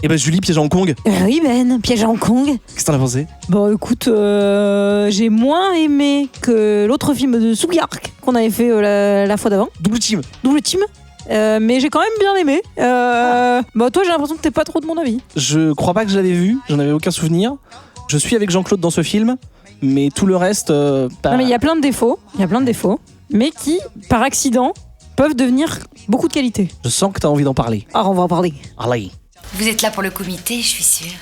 Et bah Julie, Piège à Hong Kong. Oui Ben, Piège à Hong Kong. Qu'est-ce que t'en as pensé? Bon écoute, j'ai moins aimé que l'autre film de Tsuyark qu'on avait fait la fois d'avant. Double team. Mais j'ai quand même bien aimé. Bah toi j'ai l'impression que t'es pas trop de mon avis. Je crois pas que je l'avais vu, j'en avais aucun souvenir. Je suis avec Jean-Claude dans ce film, mais tout le reste... Non mais il y a plein de défauts, mais qui, par accident, peuvent devenir beaucoup de qualité. Je sens que t'as envie d'en parler. Alors on va en parler. Allez. Vous êtes là pour le comité, je suis sûre.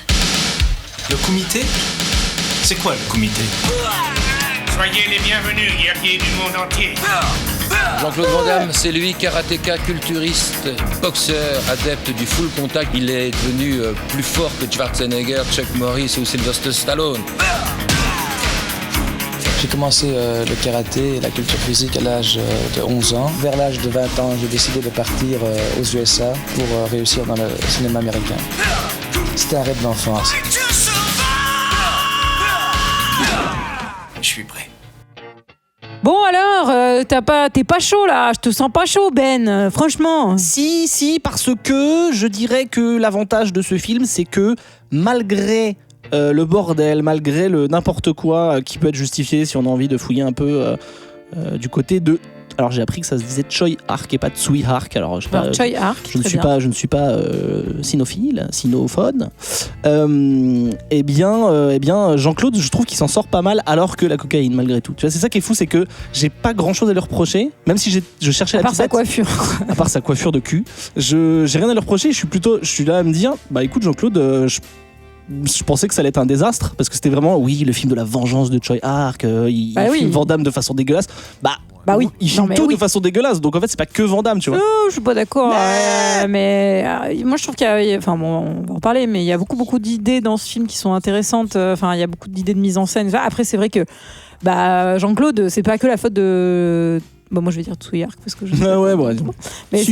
Le comité? C'est quoi le comité? Soyez les bienvenus, guerriers du monde entier. Jean-Claude Van Damme, c'est lui, karatéka, culturiste, boxeur, adepte du full contact. Il est devenu plus fort que Schwarzenegger, Chuck Norris ou Sylvester Stallone. J'ai commencé le karaté et la culture physique à l'âge de 11 ans. Vers l'âge de 20 ans, j'ai décidé de partir aux USA pour réussir dans le cinéma américain. C'était un rêve d'enfance. Je suis prêt. Bon alors, t'es pas chaud là, je te sens pas chaud Ben, franchement. Si, parce que je dirais que l'avantage de ce film, c'est que malgré le bordel, malgré le n'importe quoi qui peut être justifié si on a envie de fouiller un peu du côté de... Alors j'ai appris que ça se disait Choi Ark et pas Tsui Ark. Alors Choi Ark, je ne suis pas sinophone. Eh bien, Jean-Claude, je trouve qu'il s'en sort pas mal, alors que la cocaïne, malgré tout. Tu vois, c'est ça qui est fou, c'est que j'ai pas grand-chose à lui reprocher, même si je cherchais la petite. À part sa coiffure de cul, j'ai rien à lui reprocher. Je suis là à me dire, bah écoute Jean-Claude, je pensais que ça allait être un désastre, parce que c'était vraiment, oui, le film de la vengeance de Choi Ark, il filme Van Damme de façon dégueulasse. Bah oui, il filme tout de façon dégueulasse, donc en fait c'est pas que Van Damme, tu vois. Je suis pas d'accord, mais moi je trouve qu'il y a, enfin bon, on va en parler, mais il y a beaucoup d'idées dans ce film qui sont intéressantes. Enfin, il y a beaucoup d'idées de mise en scène. Après, c'est vrai que Jean-Claude, c'est pas que la faute de... Bon, moi je vais dire Tsuyark parce que je sais mais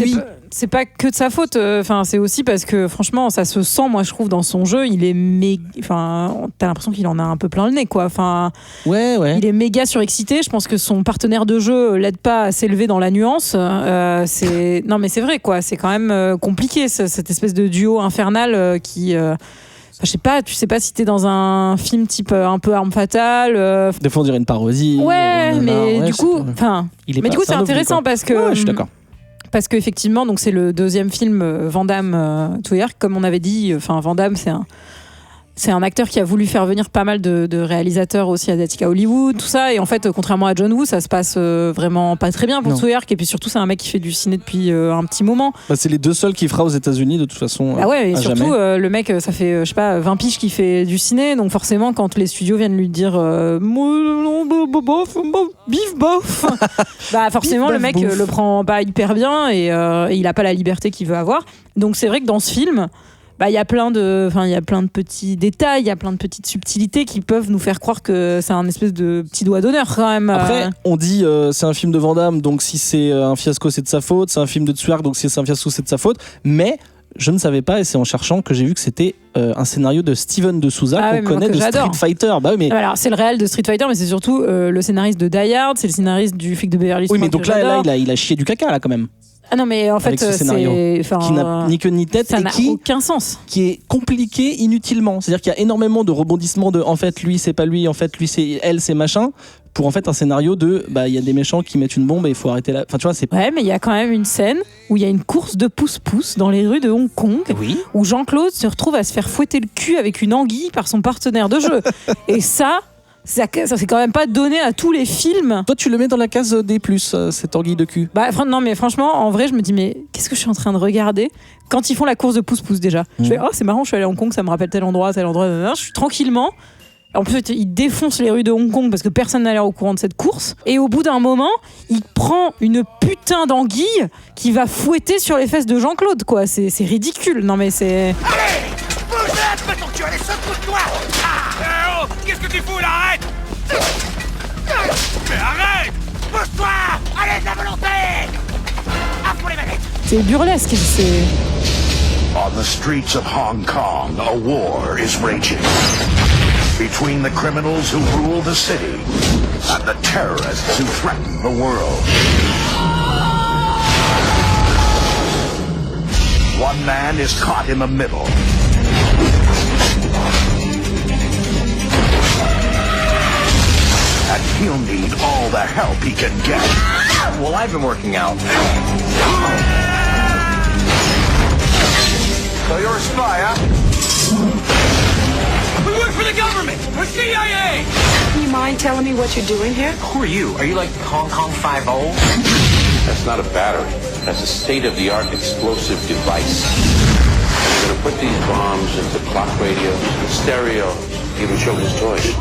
c'est pas que de sa faute. Enfin, c'est aussi parce que franchement, ça se sent. Moi, je trouve dans son jeu, il est enfin, t'as l'impression qu'il en a un peu plein le nez, quoi. Enfin, il est méga surexcité. Je pense que son partenaire de jeu l'aide pas à s'élever dans la nuance. Non, mais c'est vrai, quoi. C'est quand même compliqué cette espèce de duo infernal qui. Je sais pas, tu sais pas si t'es dans un film type un peu Arme Fatale. Des fois on dirait une parodie. Mais du coup, c'est intéressant parce que. Je suis d'accord. Parce qu'effectivement, donc c'est le deuxième film Van Damme Tsuyark, comme on avait dit. Enfin, Van Damme, c'est un acteur qui a voulu faire venir pas mal de réalisateurs aussi asiatiques à Hollywood, tout ça. Et en fait, contrairement à John Woo, ça se passe vraiment pas très bien pour Tsuyark. Et puis surtout, c'est un mec qui fait du ciné depuis un petit moment. C'est les deux seuls qu'il fera aux États-Unis de toute façon. Et surtout, le mec, ça fait, je sais pas, 20 piges qu'il fait du ciné. Donc forcément, quand les studios viennent lui dire bif bof, forcément, le mec le prend pas hyper bien et il a pas la liberté qu'il veut avoir. Donc c'est vrai que dans ce film, il y a plein de petits détails, il y a plein de petites subtilités qui peuvent nous faire croire que c'est un espèce de petit doigt d'honneur quand même. Après, on dit c'est un film de Van Damme, donc si c'est un fiasco, c'est de sa faute. C'est un film de Tsuyark, donc si c'est un fiasco, c'est de sa faute. Mais je ne savais pas, et c'est en cherchant que j'ai vu que c'était un scénario de Steven de Souza qu'on connaît de Street Fighter. Alors, c'est le réel de Street Fighter, mais c'est surtout le scénariste de Die Hard, c'est le scénariste du flic de Beverly Hills. Oui, mais donc là, il a chié du caca là quand même. Ah non, mais en fait, qui n'a ni queue ni tête ça et n'a aucun sens. Qui est compliqué inutilement. C'est-à-dire qu'il y a énormément de rebondissements de en fait lui c'est pas lui, en fait lui c'est elle, c'est machin. Pour en fait un scénario de il y a des méchants qui mettent une bombe et il faut arrêter là. Enfin tu vois, c'est. Ouais, mais il y a quand même une scène où il y a une course de pouce-pouce dans les rues de Hong Kong, où Jean-Claude se retrouve à se faire fouetter le cul avec une anguille par son partenaire de jeu. Et ça c'est quand même pas donné à tous les films. Toi, tu le mets dans la case des plus, cette anguille de cul. Non, mais franchement, en vrai, je me dis, mais qu'est-ce que je suis en train de regarder quand ils font la course de pouce-pouce déjà. Je fais, c'est marrant, je suis allé à Hong Kong, ça me rappelle tel endroit. Je suis tranquillement. En plus, il défonce les rues de Hong Kong parce que personne n'a l'air au courant de cette course. Et au bout d'un moment, il prend une putain d'anguille qui va fouetter sur les fesses de Jean-Claude, quoi. C'est ridicule. Non, mais c'est. Allez, bouge-la, peut-on que tu allais secoue-toi. Qu'est-ce que tu fous là? Arrête! Mais arrête! Bouge-toi! Allez, de la volonté! À pour les manettes! C'est burlesque, c'est... On the streets of Hong Kong, a war is raging between the criminals who rule the city and the terrorists who threaten the world. One man is caught in the middle, that, he'll need all the help he can get. Well, I've been working out. So you're a spy, huh? We work for the government! We're CIA! Do you mind telling me what you're doing here? Who are you? Are you like Hong Kong 5-0? That's not a battery. That's a state-of-the-art explosive device. We're gonna put these bombs into clock radios, stereo, even children's toys.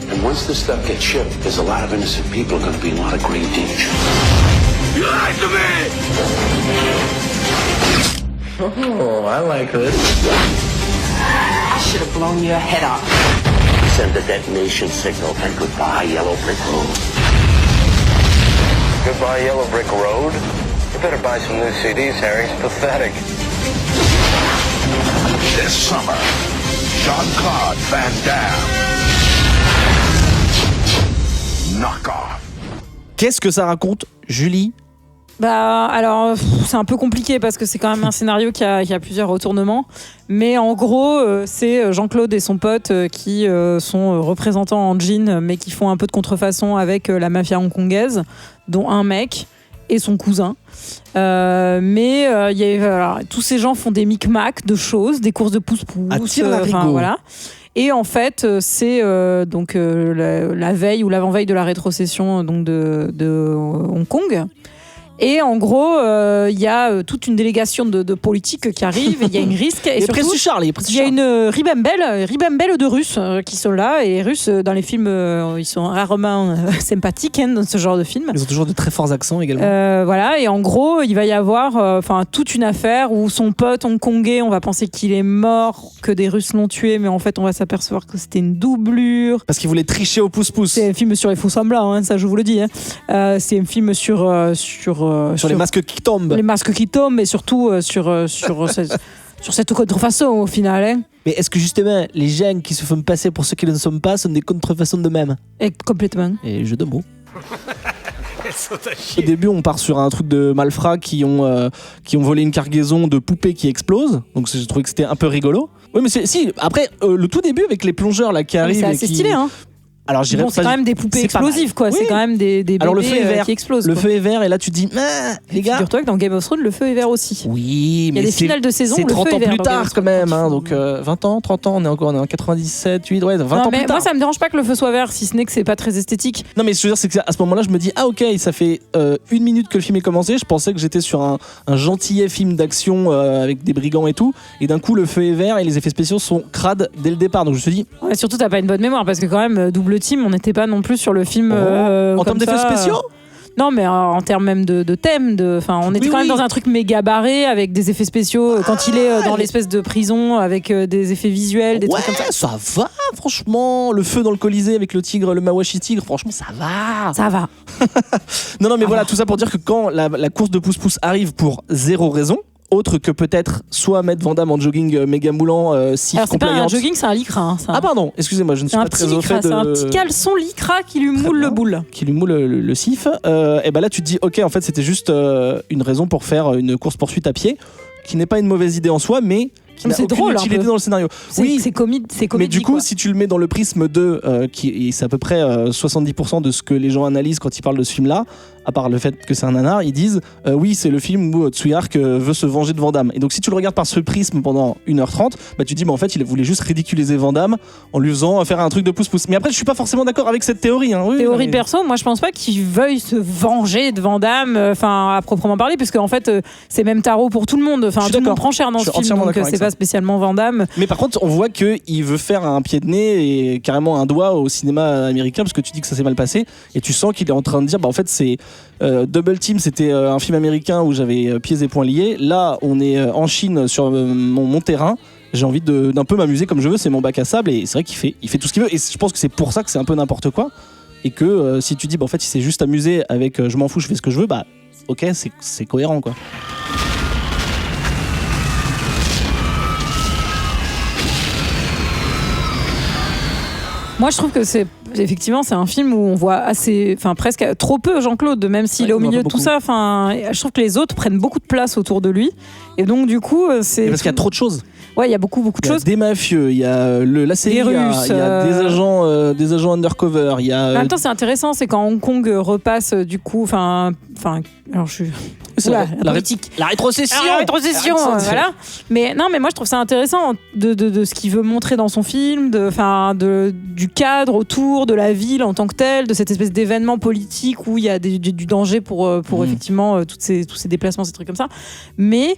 And once this stuff gets shipped, there's a lot of innocent people gonna be in a lot of grave danger. You lied to me! Oh, I like this. I should have blown your head off. Send the detonation signal and goodbye, Yellow Brick Road. Goodbye, Yellow Brick Road? You better buy some new CDs, Harry. It's pathetic. This summer, Jean-Claude Van Damme. Knock off. Qu'est-ce que ça raconte, Julie? Bah alors c'est un peu compliqué parce que c'est quand même un scénario qui a plusieurs retournements, mais en gros c'est Jean-Claude et son pote qui sont représentants en jean mais qui font un peu de contrefaçon avec la mafia hongkongaise, dont un mec et son cousin. Tous ces gens font des micmacs de choses, des courses de pouce-pouce, voilà. Et en fait, c'est la veille ou l'avant-veille de la rétrocession donc de Hong Kong. Et en gros, il y a toute une délégation de politiques qui arrive, il y a une risque. Et surtout, il y a une ribambelle de Russes qui sont là. Et les Russes, dans les films, ils sont rarement sympathiques dans ce genre de film. Ils ont toujours de très forts accents également. Voilà, et en gros, il va y avoir toute une affaire où son pote hongkongais, on va penser qu'il est mort, que des Russes l'ont tué, mais en fait, on va s'apercevoir que c'était une doublure. Parce qu'il voulait tricher au pouce-pouce. C'est un film sur les faux semblants, hein, ça je vous le dis. Hein. C'est un film sur les masques qui tombent. Les masques qui tombent et surtout sur cette contrefaçon au final. Hein. Mais est-ce que justement les gens qui se font passer pour ceux qui ne le sont pas sont des contrefaçons d'eux-mêmes? Et complètement. Et jeu de mots. Au début, on part sur un truc de malfrats qui ont volé une cargaison de poupées qui explosent. Donc je trouvais que c'était un peu rigolo. Oui, mais après le tout début avec les plongeurs là qui arrivent. C'est assez stylé, hein. Alors, c'est quand même des poupées explosives, quoi. Oui. C'est quand même des bébés alors, le feu est vert. Qui explosent. Le feu est vert, et là, tu te dis, les gars. Figure-toi que dans Game of Thrones, le feu est vert aussi. Oui, mais il y a des finales de saison c'est où le 30 feu ans est vert plus tard, quand même. Hein, donc, 20 ans, 30 ans, on est en 97, 8, ouais, 20 ans plus tard. Moi, ça me dérange pas que le feu soit vert, si ce n'est que c'est pas très esthétique. Non, mais ce que je veux dire, c'est qu'à ce moment-là, je me dis, ok, ça fait 1 minute que le film est commencé. Je pensais que j'étais sur un gentillet film d'action avec des brigands et tout. Et d'un coup, le feu est vert et les effets spéciaux sont crades dès le départ. Donc, je me suis dit. Ouais, surtout, t'as pas une bonne mémoire parce que, quand même, double team, on n'était pas non plus sur le film. En termes d'effets spéciaux non, mais en termes même de thème, on était quand même dans un truc méga barré avec des effets spéciaux quand il est dans l'espèce de prison avec des effets visuels, des trucs comme ça. Ça va, franchement. Le feu dans le Colisée avec le tigre, le Mawashi tigre, franchement, ça va. Ça va. non, mais voilà, tout ça pour dire que quand la course de pouce-pouce arrive pour zéro raison, autre que peut-être soit mettre Van Damme en jogging méga moulant, sif alors c'est compliant. pas un jogging, c'est un lycra. Hein, ça. Ah pardon, excusez-moi, je ne suis pas très au fait de... C'est un petit caleçon lycra qui lui moule le boule. Qui lui moule le sif. Et ben là tu te dis, ok, en fait c'était juste une raison pour faire une course-poursuite à pied, qui n'est pas une mauvaise idée en soi, mais qui n'a aucune utilité dans le scénario. Oui, c'est comédie. Mais du coup, quoi. si tu le mets dans le prisme de, c'est à peu près 70% de ce que les gens analysent quand ils parlent de ce film-là, à part le fait que c'est un nanar, ils disent oui, c'est le film où Tsuyark veut se venger de Van Damme. Et donc si tu le regardes par ce prisme pendant 1h30, bah tu te dis en fait il voulait juste ridiculiser Van Damme en lui faisant faire un truc de pouce-pouce. Mais après je suis pas forcément d'accord avec cette théorie. Hein. Oui, théorie perso, moi je pense pas qu'il veuille se venger de Van Damme, à proprement parler, puisque en fait c'est même tarot pour tout le monde. Enfin tout le monde prend cher dans ce film, donc c'est pas spécialement Van Damme. Mais par contre on voit qu'il veut faire un pied de nez et carrément un doigt au cinéma américain, parce que tu dis que ça s'est mal passé et tu sens qu'il est en train de dire en fait c'est Double Team, c'était un film américain où j'avais pieds et poings liés. Là, on est en Chine sur mon terrain. J'ai envie d'un peu m'amuser comme je veux. C'est mon bac à sable et c'est vrai qu'il fait tout ce qu'il veut. Et je pense que c'est pour ça que c'est un peu n'importe quoi. Et que si tu dis, en fait, il s'est juste amusé avec je m'en fous, je fais ce que je veux, ok, c'est cohérent, quoi. Moi, je trouve que c'est effectivement, c'est un film où on voit presque trop peu Jean-Claude, même s'il est au milieu de tout ça. Enfin, je trouve que les autres prennent beaucoup de place autour de lui. Et donc, du coup, c'est. Parce qu'il y a trop de choses. Ouais, il y a beaucoup de choses. Il y a des mafieux, il y a la CIA, Russes, il y a des agents undercover. Il y a. En même temps, c'est intéressant, c'est quand Hong Kong repasse, du coup, alors je suis. La rétrocession. La rétrocession, voilà. Mais non, mais moi je trouve ça intéressant de ce qu'il veut montrer dans son film, du cadre autour de la ville en tant que telle, de cette espèce d'événement politique où il y a du danger pour effectivement tous ces déplacements, ces trucs comme ça. Mais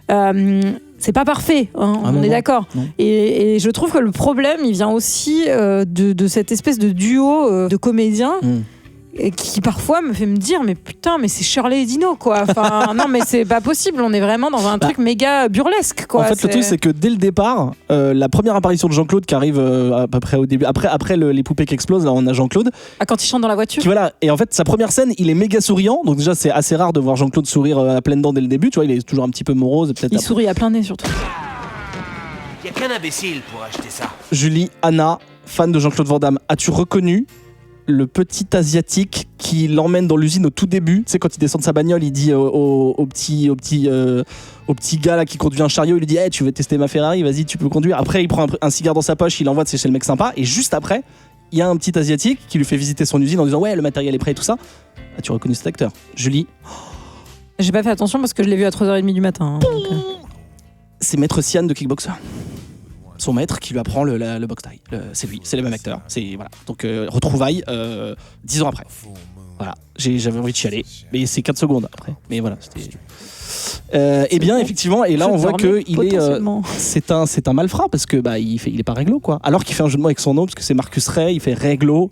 c'est pas parfait, hein, on est d'accord. Et je trouve que le problème, il vient aussi de cette espèce de duo de comédiens. Qui parfois me fait me dire mais putain mais c'est Shirley et Dino quoi, enfin non mais c'est pas possible, on est vraiment dans un truc méga burlesque quoi. En fait le truc c'est que dès le départ la première apparition de Jean-Claude qui arrive à peu près au début, après les poupées qui explosent, là on a Jean-Claude quand il chante dans la voiture voilà, et en fait sa première scène il est méga souriant, donc déjà c'est assez rare de voir Jean-Claude sourire à pleines dents dès le début, tu vois, il est toujours un petit peu morose peut-être. Il sourit à plein nez surtout. Y a qu'un imbécile pour acheter ça. Julie, Anna, fan de Jean-Claude Van Damme, as-tu reconnu le petit asiatique qui l'emmène dans l'usine au tout début, tu sais, quand il descend de sa bagnole, il dit au petit gars là qui conduit un chariot, il lui dit hey, tu veux tester ma Ferrari, vas-y tu peux conduire. Après il prend un cigare dans sa poche, il envoie chez le mec sympa, et juste après il y a un petit asiatique qui lui fait visiter son usine en disant ouais le matériel est prêt et tout ça. As-tu reconnu cet acteur, Julie? J'ai pas fait attention parce que je l'ai vu à 3h30 du matin, hein, C'est Maître Sian de Kickboxer. Son maître qui lui apprend le box thai. C'est lui, c'est le même acteur. Voilà. Donc retrouvailles 10 ans après. Voilà, j'avais envie de chialer, mais c'est 4 secondes après. Mais voilà, c'était. Et bien bon. Effectivement, et là on voit que c'est un malfrat parce que il est pas réglo quoi. Alors qu'il fait un jeu de mots avec son nom parce que c'est Marcus Ray, il fait réglo.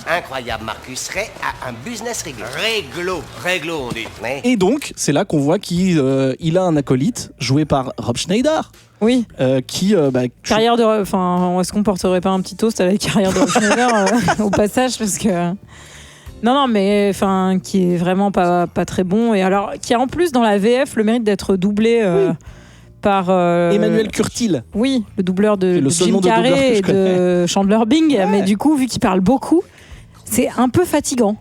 Incroyable, Marcus Ray a un business réglo. Réglo, on dit. Ouais. Et donc, c'est là qu'on voit qu'il a un acolyte joué par Rob Schneider. Oui. Carrière de. Enfin, est-ce qu'on porterait pas un petit toast à la carrière de Rob Schneider au passage, parce que. Non, mais enfin, qui est vraiment pas très bon, et alors qui a en plus dans la VF le mérite d'être doublé. Par Emmanuel Curtil. Oui, le doubleur de Jim Carrey et de Chandler Bing. Ouais. Mais du coup, vu qu'il parle beaucoup, c'est un peu fatigant.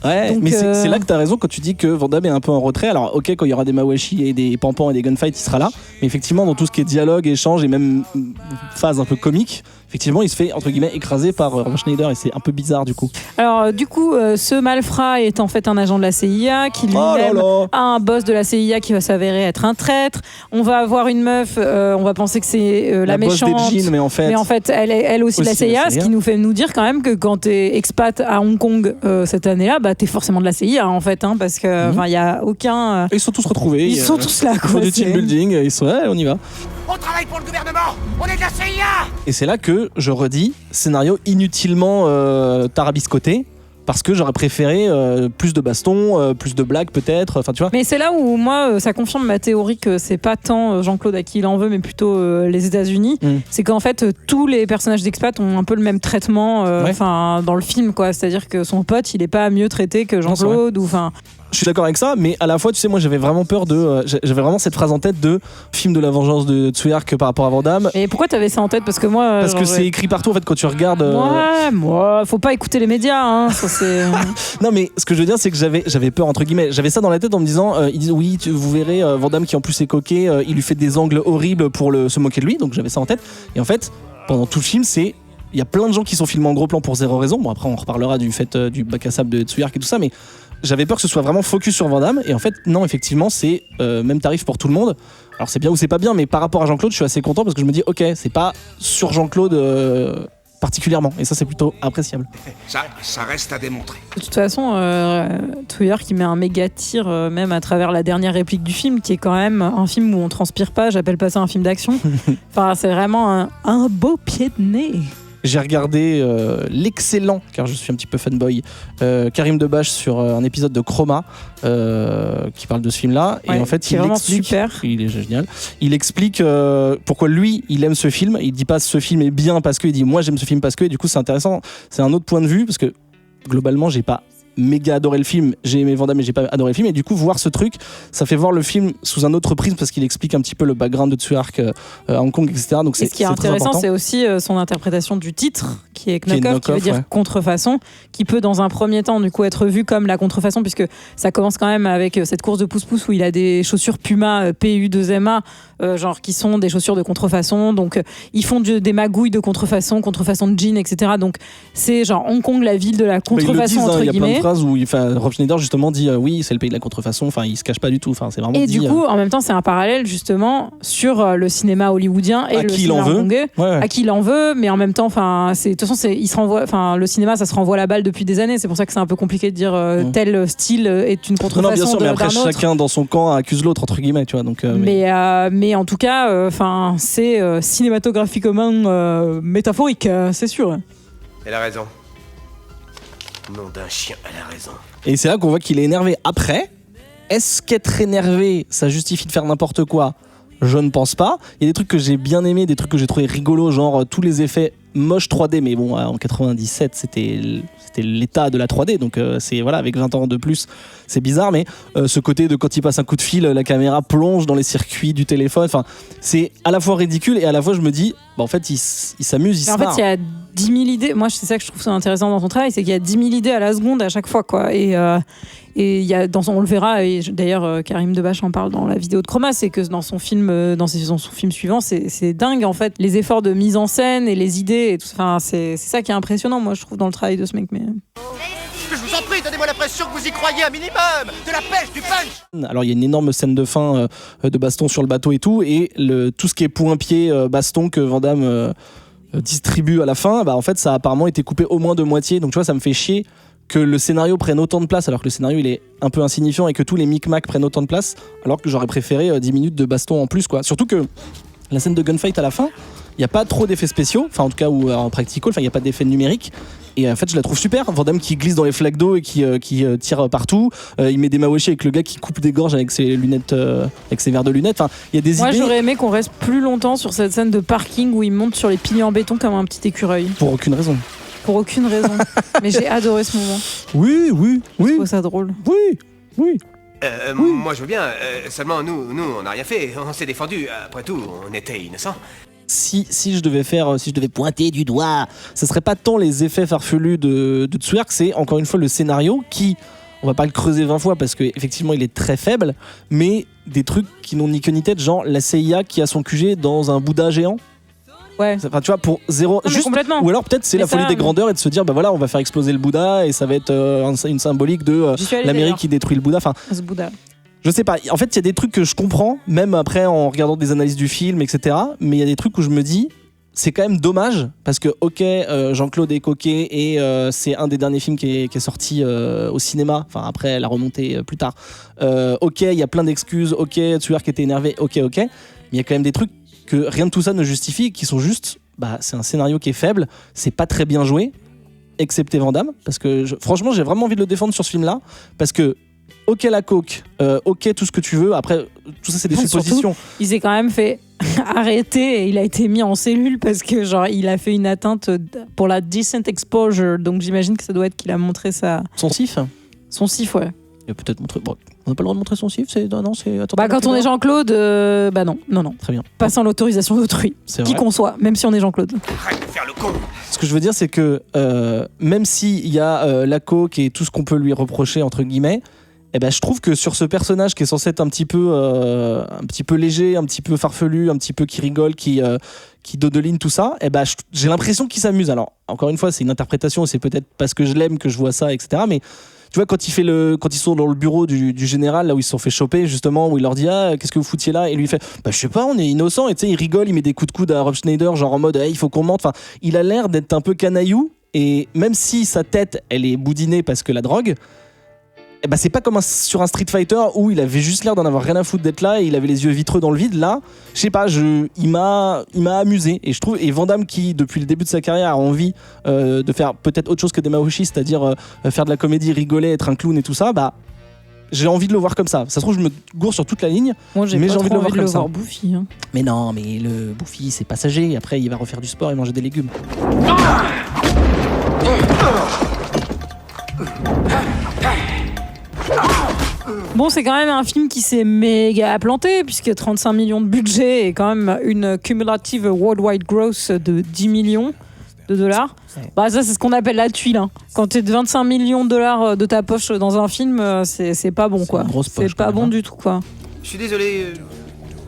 Ouais, donc, mais c'est là que t'as raison quand tu dis que Van Damme est un peu en retrait. Alors ok, quand il y aura des mawashi et des pampans et des gunfights, il sera là. Mais effectivement, dans tout ce qui est dialogue, échange et même phase un peu comique, effectivement, il se fait entre guillemets écraser par Rob Schneider et c'est un peu bizarre du coup. Alors du coup, ce malfrat est en fait un agent de la CIA qui lui-même a un boss de la CIA qui va s'avérer être un traître. On va avoir une meuf, on va penser que c'est la méchante, boss des jeans, mais en fait elle aussi de la CIA, ce qui nous fait nous dire quand même que quand t'es expat à Hong Kong cette année-là, t'es forcément de la CIA en fait, hein, parce que il y a aucun. Ils sont tous retrouvés. Ils sont tous là. Ils font du team building. Ils sont on y va. On travaille pour le gouvernement. On est de la CIA. Et c'est là que je redis scénario inutilement tarabiscoté. Parce que j'aurais préféré plus de bastons, plus de blagues peut-être, enfin tu vois. Mais c'est là où moi ça confirme ma théorie que c'est pas tant Jean-Claude à qui il en veut, mais plutôt les États-Unis. C'est qu'en fait tous les personnages d'expat ont un peu le même traitement, dans le film quoi. C'est-à-dire que son pote il est pas mieux traité que Jean-Claude ou enfin. Je suis d'accord avec ça, mais à la fois, tu sais, moi j'avais vraiment peur j'avais vraiment cette phrase en tête de film de la vengeance de Tsuyark par rapport à Van Damme. Et pourquoi t'avais ça en tête? Parce que moi. Parce que c'est écrit partout en fait quand tu regardes. Moi, faut pas écouter les médias, hein. Ça, c'est... Non, mais ce que je veux dire, c'est que j'avais peur, entre guillemets. J'avais ça dans la tête en me disant, ils disent oui, vous verrez, Van Damme qui en plus est coquet, il lui fait des angles horribles pour se moquer de lui, donc j'avais ça en tête. Et en fait, pendant tout le film, il y a plein de gens qui sont filmés en gros plan pour zéro raison. Bon, après, on reparlera du fait du bac à sable de Tsuyark et tout ça, mais. J'avais peur que ce soit vraiment focus sur Van Damme et en fait non, effectivement c'est même tarif pour tout le monde. Alors c'est bien ou c'est pas bien, mais par rapport à Jean-Claude je suis assez content parce que je me dis ok, c'est pas sur Jean-Claude particulièrement et ça c'est plutôt appréciable. Ça reste à démontrer. De toute façon Tsuyark qui met un méga tir même à travers la dernière réplique du film qui est quand même un film où on transpire pas, j'appelle pas ça un film d'action. Enfin c'est vraiment un beau pied de nez. J'ai regardé l'excellent, car je suis un petit peu fanboy, Karim Debache sur un épisode de Chroma qui parle de ce film-là. Ouais, et en fait, il explique, super. Il est génial. Il explique pourquoi lui, il aime ce film. Il dit pas ce film est bien parce que, il dit moi j'aime ce film parce que. Et du coup, c'est intéressant. C'est un autre point de vue parce que globalement, j'ai pas méga adoré le film, j'ai aimé Van Damme mais j'ai pas adoré le film, et du coup voir ce truc, ça fait voir le film sous un autre prisme parce qu'il explique un petit peu le background de Tsuark à Hong Kong, etc. Donc et ce qui est intéressant, c'est aussi son interprétation du titre, qui est knock-off, qui veut dire contrefaçon, qui peut dans un premier temps du coup être vu comme la contrefaçon, puisque ça commence quand même avec cette course de pouce-pouce où il a des chaussures Puma PU2MA, genre qui sont des chaussures de contrefaçon, donc ils font des magouilles de contrefaçon de jeans, etc. Donc c'est genre Hong Kong, la ville de la contrefaçon, entre guillemets. Il y a plein de phrases où Rob Schneider justement dit oui, c'est le pays de la contrefaçon, enfin il se cache pas du tout, enfin c'est vraiment et dit, du coup en même temps c'est un parallèle justement sur le cinéma hollywoodien et le cinéma hongkongais, à qui il en veut, mais en même temps enfin de toute façon il se renvoie, enfin le cinéma ça se renvoie la balle depuis des années, c'est pour ça que c'est un peu compliqué de dire tel style est une contrefaçon. Non, bien sûr, mais après chacun dans son camp accuse l'autre entre guillemets, tu vois, donc mais en tout cas enfin c'est cinématographiquement métaphorique, c'est sûr. Elle a raison. Nom d'un chien, elle a raison. Et c'est là qu'on voit qu'il est énervé. Après, est-ce qu'être énervé, ça justifie de faire n'importe quoi ? Je ne pense pas. Il y a des trucs que j'ai bien aimés, des trucs que j'ai trouvé rigolos, genre tous les effets moches 3D, mais bon, en 97, c'était l'état de la 3D, donc c'est voilà, avec 20 ans de plus, c'est bizarre, mais ce côté de quand il passe un coup de fil, la caméra plonge dans les circuits du téléphone, enfin, c'est à la fois ridicule et à la fois je me dis, bah, en fait, il s'amuse, il se marre. En fait, il y a 10 000 idées. Moi, c'est ça que je trouve ça intéressant dans ton travail, c'est qu'il y a 10 000 idées à la seconde à chaque fois, quoi. Et il y a on le verra. Et d'ailleurs, Karim Debache en parle dans la vidéo de Chroma, c'est que dans son film, dans son film suivant, c'est dingue en fait. Les efforts de mise en scène et les idées, et tout. Enfin, c'est ça qui est impressionnant, moi, je trouve, dans le travail de ce mec. Mais Je vous en prie, donnez-moi l'impression que vous y croyez un minimum. De la pêche, du punch. Alors il y a une énorme scène de fin de baston sur le bateau et tout, et tout ce qui est point-pied baston que Van Damme distribue à la fin, bah en fait ça a apparemment été coupé au moins de moitié, donc tu vois, ça me fait chier que le scénario prenne autant de place alors que le scénario il est un peu insignifiant et que tous les micmacs prennent autant de place, alors que j'aurais préféré 10 minutes de baston en plus, quoi. Surtout que la scène de gunfight à la fin, il n'y a pas trop d'effets spéciaux, enfin en tout cas ou en practical, enfin il n'y a pas d'effets numériques. Et en fait, je la trouve super. Van Damme qui glisse dans les flaques d'eau et qui tire partout. Il met des mawashi avec le gars qui coupe des gorges avec ses lunettes, avec ses verres de lunettes. Enfin, il y a des idées. Moi, j'aurais aimé qu'on reste plus longtemps sur cette scène de parking où il monte sur les piliers en béton comme un petit écureuil. Pour aucune raison. Pour aucune raison. Mais j'ai adoré ce moment. Oui. Je trouve ça drôle. Oui. Moi, je veux bien. Seulement, nous, on n'a rien fait. On s'est défendu. Après tout, on était innocents. Si je devais pointer du doigt, ce serait pas tant les effets farfelus de Tsuark, c'est encore une fois le scénario qui, on va pas le creuser 20 fois parce qu'effectivement il est très faible, mais des trucs qui n'ont ni queue ni tête, genre la CIA qui a son QG dans un Bouddha géant. Ouais. Enfin, tu vois, pour zéro. Non, juste, complètement. ou alors peut-être c'est la folie des grandeurs et de se dire, bah voilà, on va faire exploser le Bouddha et ça va être une symbolique de l'Amérique qui détruit le Bouddha. Enfin, ce Bouddha. Je sais pas, en fait il y a des trucs que je comprends, même après en regardant des analyses du film, etc. Mais il y a des trucs où je me dis, c'est quand même dommage, parce que ok, Jean-Claude est coquet et c'est un des derniers films qui est sorti au cinéma, enfin après la remontée plus tard. Ok, il y a plein d'excuses, ok, Tsuark était énervé, ok, mais il y a quand même des trucs que rien de tout ça ne justifie, qui sont juste, bah c'est un scénario qui est faible, c'est pas très bien joué, excepté Van Damme, parce que franchement j'ai vraiment envie de le défendre sur ce film-là, parce que ok la coke, ok tout ce que tu veux, après tout ça c'est des suppositions. Surtout, il s'est quand même fait arrêter et il a été mis en cellule parce que genre il a fait une atteinte pour la decent exposure, donc j'imagine que ça doit être qu'il a montré son sif, ouais. Il a peut-être montré. Bon, on n'a pas le droit de montrer son chiffre, c'est. Non, c'est. Attends, bah, quand on est Jean-Claude, bah non. Très bien. Pas sans l'autorisation d'autrui. Qui qu'on soit, même si on est Jean-Claude. Arrête de faire le con. Ce que je veux dire, c'est que même s'il y a la coke et tout ce qu'on peut lui reprocher, entre guillemets, eh ben, je trouve que sur ce personnage qui est censé être un petit peu léger, un petit peu farfelu, un petit peu qui rigole, qui dodeline, tout ça, eh ben, j'ai l'impression qu'il s'amuse. Alors, encore une fois, c'est une interprétation, c'est peut-être parce que je l'aime que je vois ça, etc. Mais tu vois, quand ils sont dans le bureau du général, là où ils se sont fait choper, justement, où il leur dit qu'est-ce que vous foutiez là, et lui il fait bah je sais pas, on est innocent, et tu sais, il rigole, il met des coups de coude à Rob Schneider, genre en mode il faut qu'on mente. Enfin, il a l'air d'être un peu canaillou, et même si sa tête elle est boudinée parce que la drogue, eh ben, c'est pas comme sur un Street Fighter où il avait juste l'air d'en avoir rien à foutre d'être là et il avait les yeux vitreux dans le vide. Là, je sais pas, il m'a amusé, et je trouve, et Van Damme qui depuis le début de sa carrière a envie de faire peut-être autre chose que des maoshi, c'est-à-dire faire de la comédie, rigoler, être un clown et tout ça, bah j'ai envie de le voir comme ça. Ça se trouve je me gourre sur toute la ligne. Moi j'ai mais pas j'ai envie de le voir comme ça. Bouffi, hein. Mais non, mais le bouffi c'est passager. Après il va refaire du sport et manger des légumes. Bon, c'est quand même un film qui s'est méga planté, puisque 35 millions de budget et quand même une cumulative worldwide gross de 10 millions de dollars. Bah, ça, c'est ce qu'on appelle la tuile. Hein. Quand tu es de 25 millions de dollars de ta poche dans un film, c'est pas bon, quoi. C'est pas bon du tout, quoi. Je suis désolé.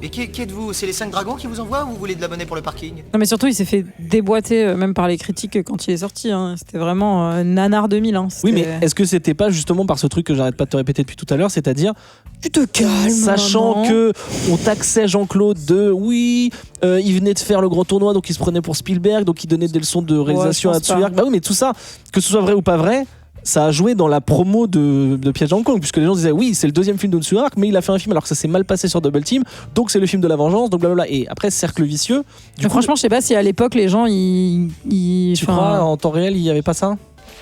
Et qui êtes-vous? C'est les 5 dragons qui vous envoient ou vous voulez de la monnaie pour le parking? Non, mais surtout, il s'est fait déboîter même par les critiques quand il est sorti. Hein. C'était vraiment nanar 2000. Hein. Oui, mais est-ce que c'était pas justement par ce truc que j'arrête pas de te répéter depuis tout à l'heure, c'est-à-dire tu te calmes, sachant que on taxait Jean-Claude de il venait de faire le grand tournoi, donc il se prenait pour Spielberg, donc il donnait des leçons de réalisation à Tsuyak. Bah oui, mais tout ça, que ce soit vrai ou pas vrai, ça a joué dans la promo de Piège à Hong Kong, puisque les gens disaient oui, c'est le deuxième film de Tsuyak, mais il a fait un film alors que ça s'est mal passé sur Double Team, donc c'est le film de la vengeance, donc blablabla. Et après, cercle vicieux. Franchement, je sais pas si à l'époque les gens tu crois en temps réel il y avait pas ça?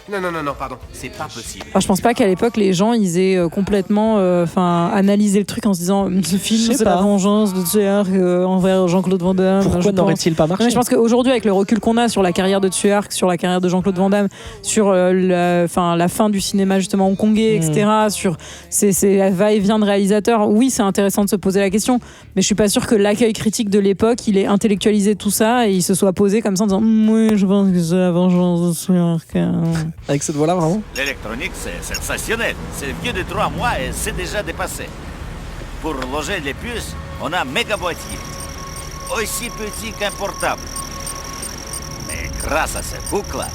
Non, pardon, c'est pas possible. Alors, je pense pas qu'à l'époque les gens ils aient complètement analysé le truc en se disant ce film c'est la vengeance de Tsuyak envers Jean-Claude Van Damme. Pourquoi n'aurait-il pas marché? Mais je pense qu'aujourd'hui, avec le recul qu'on a sur la carrière de Tsuyak, sur la carrière de Jean-Claude Van Damme, sur la fin du cinéma justement hongkongais, etc., sur ces va-et-vient de réalisateurs, oui, c'est intéressant de se poser la question, mais je suis pas sûr que l'accueil critique de l'époque, il ait intellectualisé tout ça et il se soit posé comme ça en disant oui, je pense que c'est la vengeance de Tsuyak. Avec cette voix-là, vraiment? L'électronique, c'est sensationnel. C'est vieux de 3 mois et c'est déjà dépassé. Pour loger les puces, on a méga boîtier. Aussi petit qu'un portable. Mais grâce à ce boucle-là,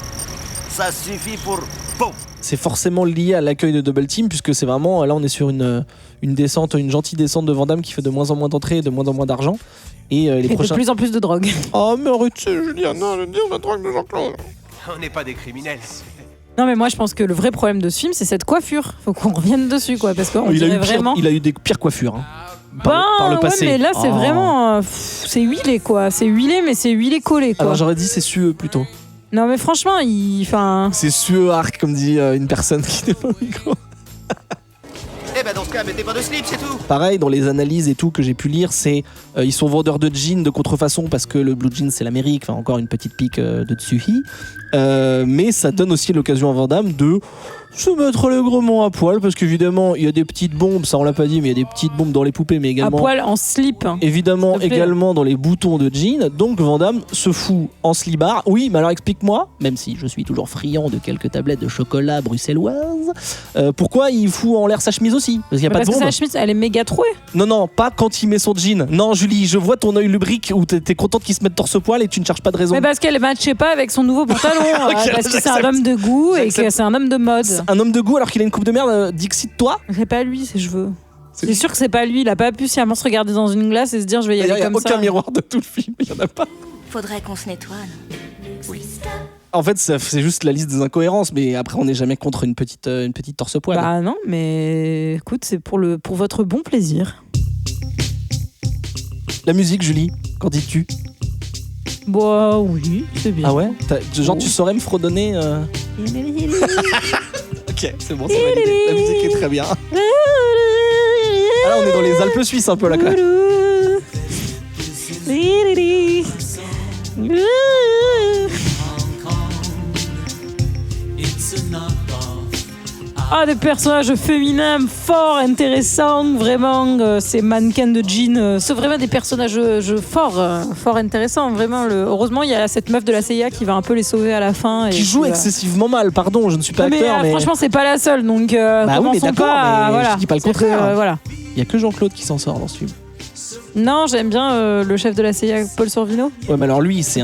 ça suffit pour... Boum! C'est forcément lié à l'accueil de Double Team, puisque c'est vraiment... Là, on est sur une descente, une gentille descente de Van Damme qui fait de moins en moins d'entrées et de moins en moins d'argent. Et de plus en plus de drogue. Oh, mais arrêtez, Juliana, de dire la drogue de Jean-Claude. On n'est pas des criminels. Non, mais moi je pense que le vrai problème de ce film, c'est cette coiffure. Faut qu'on revienne dessus, quoi, parce qu'on dirait vraiment. Il a eu des pires coiffures. Hein. Par le passé. Ouais, mais là c'est vraiment, c'est huilé, quoi. C'est huilé, mais c'est huilé collé, quoi. Alors j'aurais dit c'est sueux plutôt. Non, mais franchement, c'est sueux arc, comme dit une personne qui n'est pas au micro. Eh ben dans ce cas, mettez pas de slip, c'est tout. Pareil, dans les analyses et tout que j'ai pu lire, c'est ils sont vendeurs de jeans de contrefaçon parce que le blue jean c'est l'Amérique, enfin encore une petite pique de Tsuhi. Mais ça donne aussi l'occasion à Van Damme de se mettre allègrement à poil, parce qu'évidemment il y a des petites bombes, ça on l'a pas dit, mais il y a des petites bombes dans les poupées, mais également à poil en slip. Évidemment, également dans les boutons de jean. Donc Van Damme se fout en slibard. Oui, mais alors explique-moi, même si je suis toujours friand de quelques tablettes de chocolat bruxelloises, pourquoi il fout en l'air sa chemise aussi? Parce qu'il y a pas de bombe. Parce que sa chemise, elle est méga trouée. Non, pas quand il met son jean. Non, Julie, je vois ton œil lubrique où t'es contente qu'il se mette torse-poil et tu ne cherches pas de raison. Mais parce qu'elle matchait pas avec son nouveau pantalon. Okay, parce que c'est un homme de goût et que c'est un homme de mode. Un homme de goût alors qu'il a une coupe de merde, Dixit-toi. C'est pas lui, ses cheveux. C'est sûr que c'est pas lui, il a pas pu sciemment se regarder dans une glace et se dire je vais y aller comme ça. Il y a aucun miroir de tout le film, il y en a pas. Faudrait qu'on se nettoie. Oui. En fait, c'est juste la liste des incohérences, mais après on n'est jamais contre une petite torse-poil. Bah non, mais écoute, c'est pour votre bon plaisir. La musique, Julie, qu'en dis-tu? Bah oui, c'est bien. Ah ouais? Genre tu saurais me fredonner Ok, c'est bon, c'est validé. La musique est très bien. Ah là, on est dans les Alpes suisses un peu là quand même. Ah, des personnages féminins fort intéressants, vraiment, ces mannequins de jean, c'est vraiment des personnages fort intéressants, vraiment. Heureusement, il y a cette meuf de la CIA qui va un peu les sauver à la fin. Qui joue excessivement mal, pardon, je ne suis pas acteur. Mais franchement, c'est pas la seule, donc commençons pas. Voilà. Je dis pas le contraire. Voilà. Il y a que Jean-Claude qui s'en sort dans ce film. Non, j'aime bien le chef de la CIA, Paul Sorvino. Ouais, mais alors lui, lui c'est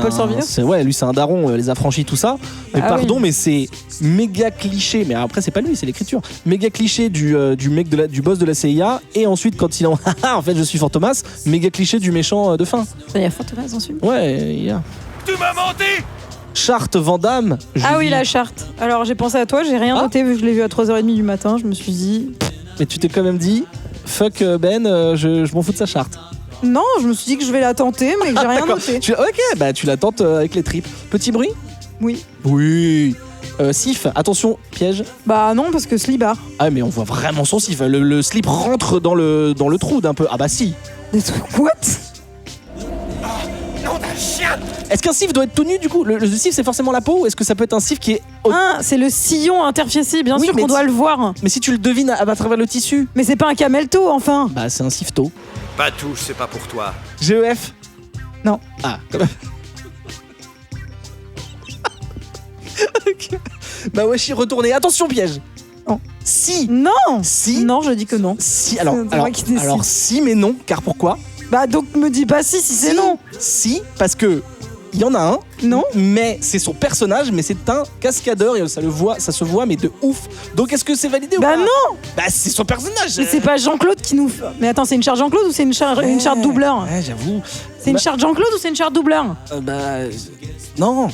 un daron, les affranchis, tout ça. Mais mais c'est méga cliché. Mais après, c'est pas lui, c'est l'écriture. Méga cliché du mec du boss de la CIA. Et ensuite, quand il en fait, je suis Fort Thomas. Méga cliché du méchant de fin. Il y a Fort Thomas dans ce film. Ouais, il y a. Tu m'as menti. Charte Van Damme. Ah oui, la charte. Alors j'ai pensé à toi, j'ai rien noté vu que je l'ai vu à 3h30 du matin. Je me suis dit. Mais tu t'es quand même dit, fuck Ben, je m'en fous de sa charte. Non, je me suis dit que je vais la tenter, mais que j'ai rien noté. Ok, tu la tentes avec les tripes. Petit bruit? Oui. Oui. Sif, attention, piège. Bah non, parce que slibard. Ah mais on voit vraiment son sif. Le slip rentre dans le trou d'un peu. Ah bah si. What? Non, Nom d'un chien! Est-ce qu'un cif doit être tout nu du coup? Le cif c'est forcément la peau ou est-ce que ça peut être un cif qui est... C'est le sillon interfécié, bien Oui, sûr mais qu'on doit le voir. Mais si tu le devines à travers le tissu. Mais c'est pas un camelto, enfin. Bah c'est un cifto. Pas touche, c'est pas pour toi. GEF. Non. Ah, quand même. Ok. Bah wesh, retournez. Attention piège. Non. Si. Non. Si. Non, je dis que non. Si. C'est moi qui décide. Alors si mais non, car pourquoi? Bah donc me dis pas si c'est non. Si, parce que il y en a un. Non. Mais c'est son personnage, mais c'est un cascadeur et ça se voit mais de ouf. Donc est-ce que c'est validé ou pas? Bah non. Bah c'est son personnage. Mais c'est pas Jean-Claude qui nous. Mais attends, c'est une charte Jean-Claude ou c'est une charte doubleur? Ouais, j'avoue. C'est une charte Jean-Claude ou c'est une charte doubleur? Non.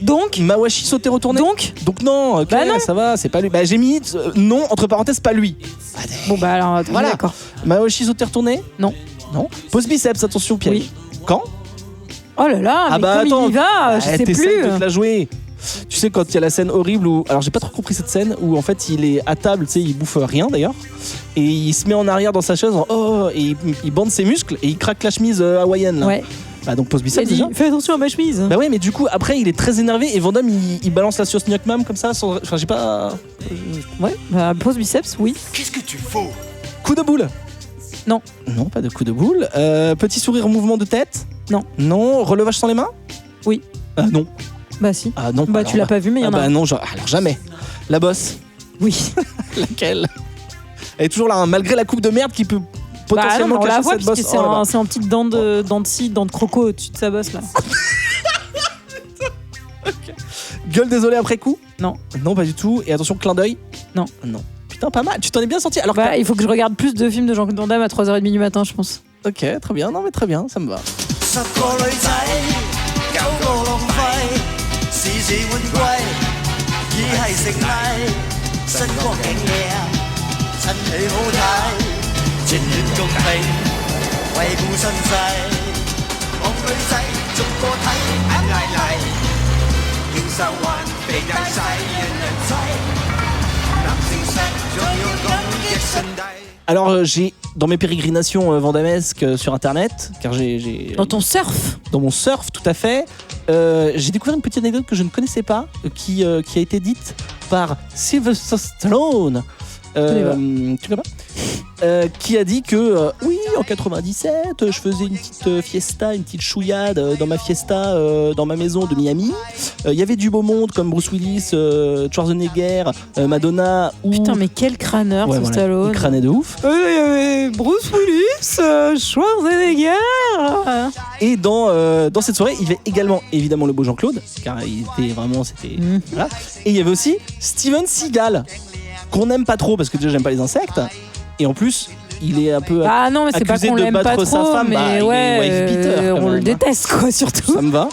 Donc Mawashi sauter retourner. Donc non. Ok, bah non. Ça va, c'est pas lui. Bah j'ai mis non entre parenthèses pas lui. Bon bah alors voilà. D'accord. Mawashi sauter retourner. Non. Non. Pose biceps, attention piège. Oui. Quand? Oh là là, mais bah comme attends, il y va, je sais t'essayes plus. de te la jouer. Tu sais quand il y a la scène horrible où, alors j'ai pas trop compris cette scène où en fait il est à table, tu sais, il bouffe rien d'ailleurs, et il se met en arrière dans sa chaise, et il bande ses muscles et il craque la chemise hawaïenne. Là. Ouais. Bah donc pose biceps Il dit, déjà. fais attention à ma chemise. Bah ouais, mais du coup après il est très énervé et Van Damme il balance la sauce Nuck Mam comme ça, enfin j'ai pas. Ouais. Bah pose biceps, oui. Qu'est-ce que tu fous? Coup de boule. Non. Non, pas de coup de boule. Petit sourire, mouvement de tête. Non. Non. Relevage sans les mains. Oui. Non. Bah si. Ah non. Bah alors, tu l'as pas vu, mais il y en a. Bah non, alors jamais. La bosse. Oui. Laquelle? Elle est toujours là, hein, malgré la coupe de merde qui peut potentiellement on la cacher voit cette parce bosse. que c'est en petite dent de scie, dent de croco au-dessus de sa bosse là. Gueule désolé après coup? Non. Non, pas du tout. Et attention, clin d'œil? Non. Non. Putain, pas mal. Tu t'en es bien sorti. Alors il faut que je regarde plus de films de Jean-Claude Van Damme à 3h30 du matin, je pense. Ok, très bien. Non, mais très bien, ça me va. 10個女仔9個浪費，事事換季，已係食藝，新光景嘢襯佢好睇，情願共拼，為顧身世，學女仔逐個睇眼嚟嚟，應受還被大細人人妻，男性實仲要感激順帝。Alors j'ai dans mes pérégrinations vandamesques sur internet, car j'ai dans ton surf, dans mon surf tout à fait, j'ai découvert une petite anecdote que je ne connaissais pas, qui a été dite par Sylvester Stallone. Tu connais pas? Qui a dit que oui, en 97, je faisais une petite fiesta, une petite chouillade dans ma fiesta, dans ma maison de Miami. Il y avait du beau monde comme Bruce Willis, Schwarzenegger, Madonna. Putain, mais quel crâneur, ce voilà, Stallone. il crânait de ouf. Il y avait Bruce Willis, Schwarzenegger. Et dans cette soirée, il y avait également évidemment le beau Jean-Claude, car il était vraiment, voilà. Et il y avait aussi Steven Seagal, qu'on n'aime pas trop parce que déjà j'aime pas les insectes, et en plus il est un peu ah non, mais c'est pas accusé qu'on de l'aime battre pas sa trop, femme, mais il est wife beater, on le déteste quoi, surtout. Ça me va.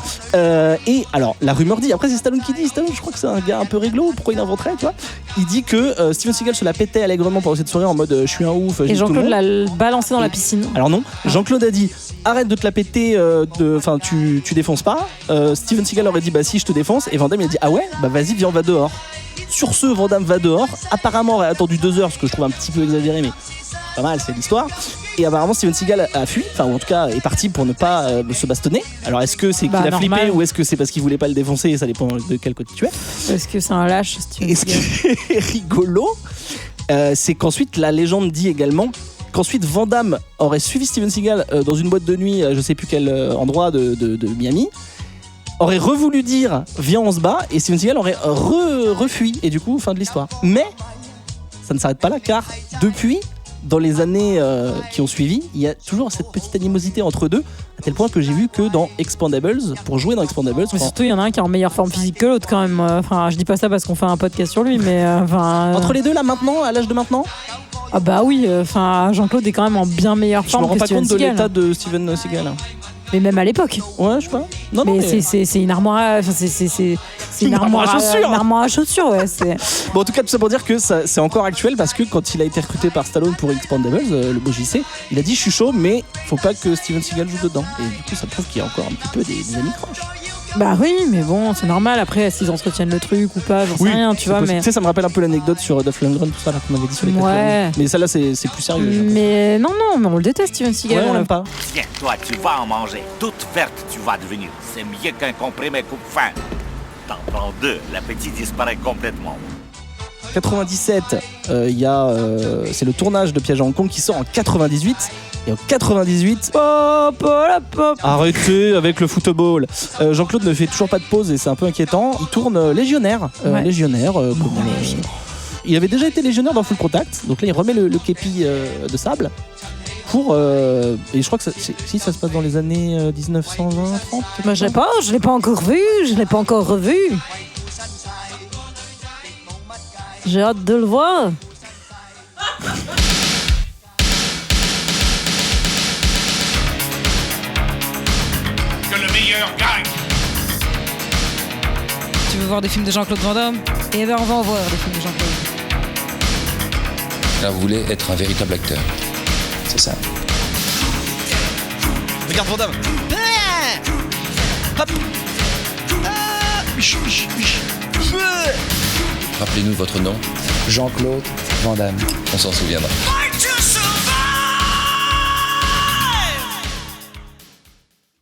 Et alors la rumeur dit, après c'est Stallone qui dit, Stallone je crois que c'est un gars un peu réglo, pourquoi il inventerait, tu vois. Il dit que Steven Seagal se la pétait allègrement pendant cette soirée en mode je suis un ouf. Et Jean-Claude l'a balancé dans la piscine. Alors non, Jean-Claude a dit arrête de te la péter, enfin tu défonces pas. Steven Seagal aurait dit bah si je te défonce, et Van Damme il a dit ah ouais bah vas-y viens on va dehors. Sur ce, Van Damme va dehors. Apparemment, aurait attendu 2 heures, ce que je trouve un petit peu exagéré, mais pas mal, c'est l'histoire. Et apparemment, Steven Seagal a fui, enfin, ou en tout cas, est parti pour ne pas se bastonner. Alors, est-ce que c'est qu'il a normal. flippé ou est-ce que c'est parce qu'il voulait pas le défoncer? Ça dépend de quel côté tu es. Est-ce que c'est un lâche, Steven Et ce qui est rigolo, c'est qu'ensuite, la légende dit également qu'ensuite Van Damme aurait suivi Steven Seagal dans une boîte de nuit, je sais plus quel endroit de Miami, aurait revoulu dire viens on se bat, et Steven Seagal aurait refui, et du coup fin de l'histoire. Mais ça ne s'arrête pas là, car depuis, dans les années qui ont suivi, il y a toujours cette petite animosité entre eux deux, à tel point que j'ai vu que dans Expendables, pour jouer dans Expendables, mais surtout il y en a un qui est en meilleure forme physique que l'autre quand même. Enfin, je dis pas ça parce qu'on fait un podcast sur lui, mais entre les deux là maintenant, à l'âge de maintenant. Ah bah oui, enfin Jean-Claude est quand même en bien meilleure forme. Je me rends pas compte de Seagal. l'état de Steven Seagal. Mais même à l'époque. Ouais, je sais pas. Non, mais mais c'est une armoire, enfin c'est une armoire à chaussures. Une armoire à chaussures, ouais. Bon, en tout cas, tout ça pour dire que c'est encore actuel, parce que quand il a été recruté par Stallone pour Expendables, le beau JC, il a dit je suis chaud, mais faut pas que Steven Seagal joue dedans. Et du coup, ça prouve qu'il y a encore un petit peu des amis proches. Bah oui, mais bon, c'est normal. Après, s'ils entretiennent le truc ou pas, j'en sais rien, tu vois. Mais Tu sais, ça me rappelle un peu l'anecdote sur Dolph Lundgren, tout ça là qu'on avait dit sur les ouais. Mais celle-là, c'est plus sérieux. Mais non, mais on le déteste, Steven Seagal. Ouais, on l'aime pas. Tiens, toi, tu vas en manger. Toute verte, tu vas devenir. C'est mieux qu'un comprimé coupe-faim. T'en prends 2, l'appétit disparaît complètement. 97, c'est le tournage de Piège à Hong Kong qui sort en 98. Et en 98, arrêtez avec le football. Jean-Claude ne fait toujours pas de pause et c'est un peu inquiétant. Il tourne Légionnaire. Il avait déjà été légionnaire dans Full Contact. Donc là, il remet le képi de sable. Et je crois que ça se passe dans les années 1920, 30. Bah, je l'ai pas encore vu, je l'ai pas encore revu. J'ai hâte de le voir. Que le meilleur gagne. Tu veux voir des films de Jean-Claude Van Damme ? Eh ben on va en voir des films de Jean-Claude. Là, vous voulez être un véritable acteur. C'est ça. Regarde Van Damme. Hop. Rappelez-nous votre nom. Jean-Claude Van Damme. On s'en souviendra.